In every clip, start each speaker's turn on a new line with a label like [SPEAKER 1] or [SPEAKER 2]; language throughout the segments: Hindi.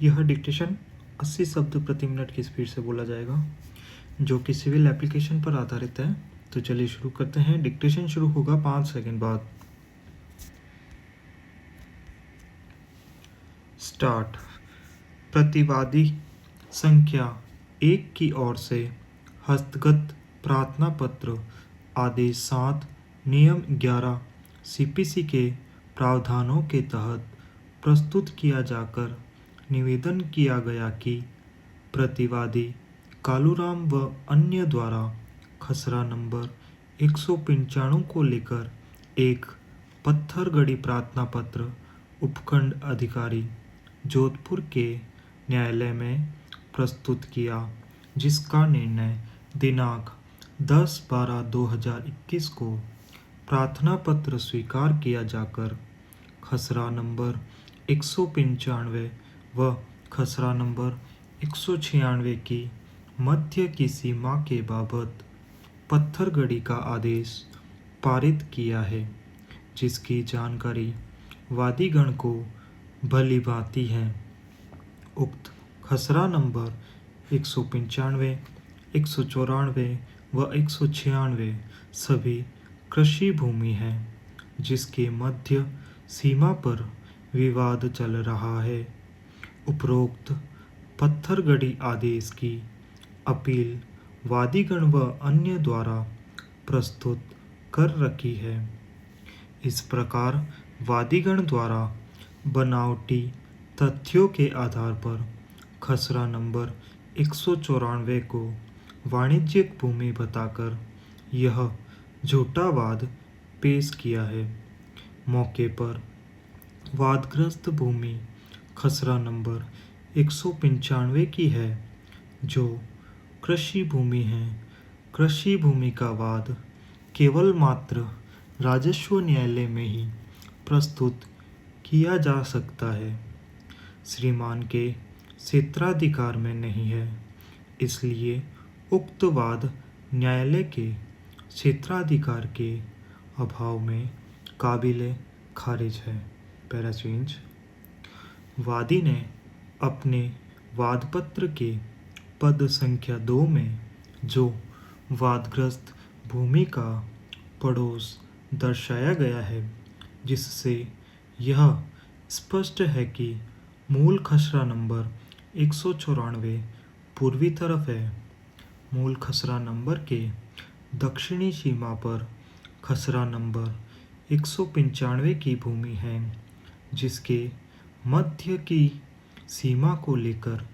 [SPEAKER 1] यह डिक्टेशन 80 शब्द प्रति मिनट की स्पीड से बोला जाएगा, जो कि सिविल एप्लीकेशन पर आधारित है। तो चलिए शुरू करते हैं। डिक्टेशन शुरू होगा 5 सेकंड बाद। स्टार्ट। प्रतिवादी संख्या 1 की ओर से हस्तगत प्रार्थना पत्र आदेश 7 नियम 11 सीपीसी के प्रावधानों के तहत प्रस्तुत किया जाकर निवेदन किया गया कि प्रतिवादी कालूराम व अन्य द्वारा खसरा नंबर 195 को लेकर एक पत्थरगढ़ी प्रार्थना पत्र उपखंड अधिकारी जोधपुर के न्यायालय में प्रस्तुत किया, जिसका निर्णय दिनांक 10/12/2021 को प्रार्थना पत्र स्वीकार किया जाकर खसरा नंबर 195 व खसरा नंबर 196 की मध्य की सीमा के बाबत पत्थरगढ़ी का आदेश पारित किया है, जिसकी जानकारी वादीगण को भली भांति है। उक्त खसरा नंबर 195, 194 व 196 सभी कृषि भूमि है, जिसके मध्य सीमा पर विवाद चल रहा है। उपरोक्त पत्थरगढ़ी आदेश की अपील वादीगण व अन्य द्वारा प्रस्तुत कर रखी है। इस प्रकार वादीगण द्वारा बनावटी तथ्यों के आधार पर खसरा नंबर 194 को वाणिज्यिक भूमि बताकर यह झूठा वाद पेश किया है। मौके पर वादग्रस्त भूमि खसरा नंबर 195 की है, जो कृषि भूमि है। कृषि भूमि का वाद केवल मात्र राजस्व न्यायालय में ही प्रस्तुत किया जा सकता है, श्रीमान के क्षेत्राधिकार में नहीं है। इसलिए उक्त वाद न्यायालय के क्षेत्राधिकार के अभाव में काबिले खारिज है। पैराचेंज। वादी ने अपने वादपत्र के पद संख्या 2 में जो वादग्रस्त भूमि का पड़ोस दर्शाया गया है, जिससे यह स्पष्ट है कि मूल खसरा नंबर 194 पूर्वी तरफ है। मूल खसरा नंबर के दक्षिणी सीमा पर खसरा नंबर 195 की भूमि है, जिसके मध्य की सीमा को लेकर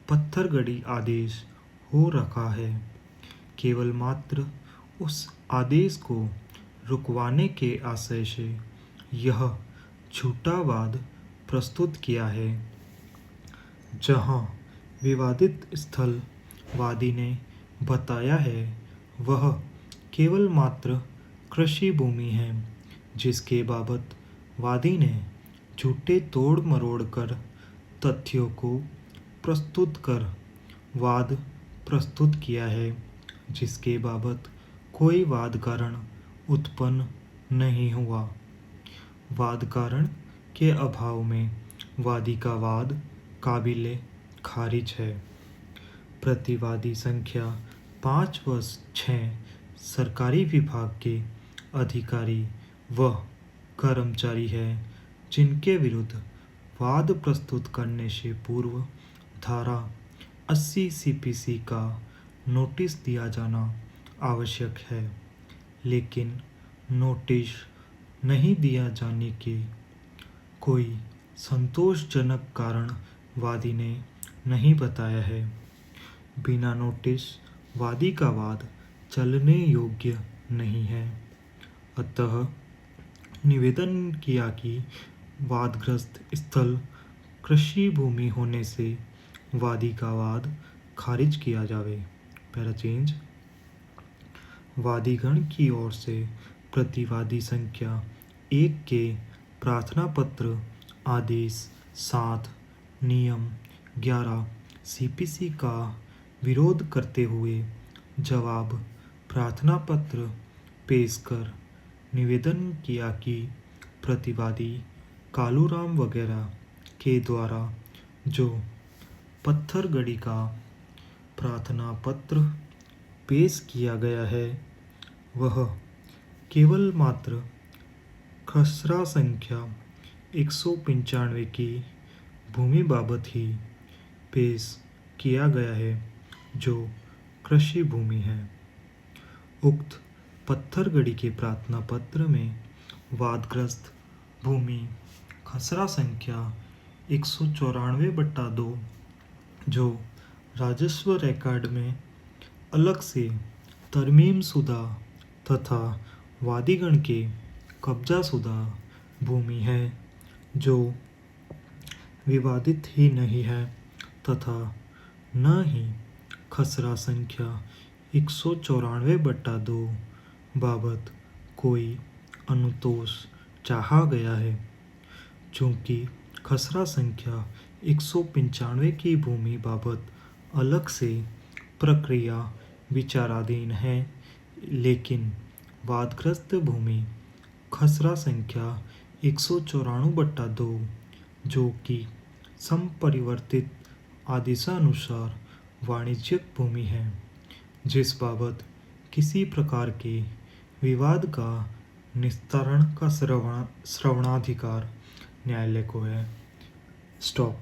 [SPEAKER 1] पत्थरगढ़ी आदेश हो रखा है। केवल मात्र उस आदेश को रुकवाने के आशय से यह झूठा वाद प्रस्तुत किया है। जहां विवादित स्थल वादी ने बताया है, वह केवल मात्र कृषि भूमि है, जिसके बाबत वादी ने झूठे तोड़ मरोड़ कर तथ्यों को प्रस्तुत कर वाद प्रस्तुत किया है, जिसके बाबत कोई वाद कारण उत्पन्न नहीं हुआ। वाद कारण के अभाव में वादी का वाद काबिले खारिज है। प्रतिवादी संख्या 5 व 6 सरकारी विभाग के अधिकारी व कर्मचारी है, जिनके विरुद्ध वाद प्रस्तुत करने से पूर्व धारा 80 सीपीसी का नोटिस दिया जाना आवश्यक है, लेकिन नोटिस नहीं दिया जाने के कोई संतोषजनक कारण वादी ने नहीं बताया है। बिना नोटिस वादी का वाद चलने योग्य नहीं है। अतः निवेदन किया कि वादग्रस्त स्थल कृषि भूमि होने से वादी का वाद खारिज किया जावे। पैराचेंज। वादीगण की ओर से प्रतिवादी संख्या 1 के प्रार्थना पत्र आदेश 7 नियम 11 सीपीसी का विरोध करते हुए जवाब प्रार्थना पत्र पेश कर निवेदन किया कि प्रतिवादी कालूराम वगैरह के द्वारा जो पत्थरगढ़ी का प्रार्थना पत्र पेश किया गया है वह केवल मात्र खसरा संख्या 195 की भूमि बाबत ही पेश किया गया है जो कृषि भूमि है। उक्त पत्थरगढ़ी के प्रार्थना पत्र में वादग्रस्त भूमि खसरा संख्या 194/2 जो राजस्व रिकॉर्ड में अलग से तरमीम शुदा तथा वादीगण के कब्जा शुदा भूमि है जो विवादित ही नहीं है तथा न ही खसरा संख्या 194/2 बाबत कोई अनुतोष चाहा गया है। चूँकि खसरा संख्या 195 की भूमि बाबत अलग से प्रक्रिया विचाराधीन है, लेकिन वादग्रस्त भूमि खसरा संख्या 194/2 जो कि संपरिवर्तित आदेशानुसार वाणिज्यिक भूमि है, जिस बाबत किसी प्रकार के विवाद का निस्तारण का श्रवणाधिकार न्यायालय को है। स्टॉप।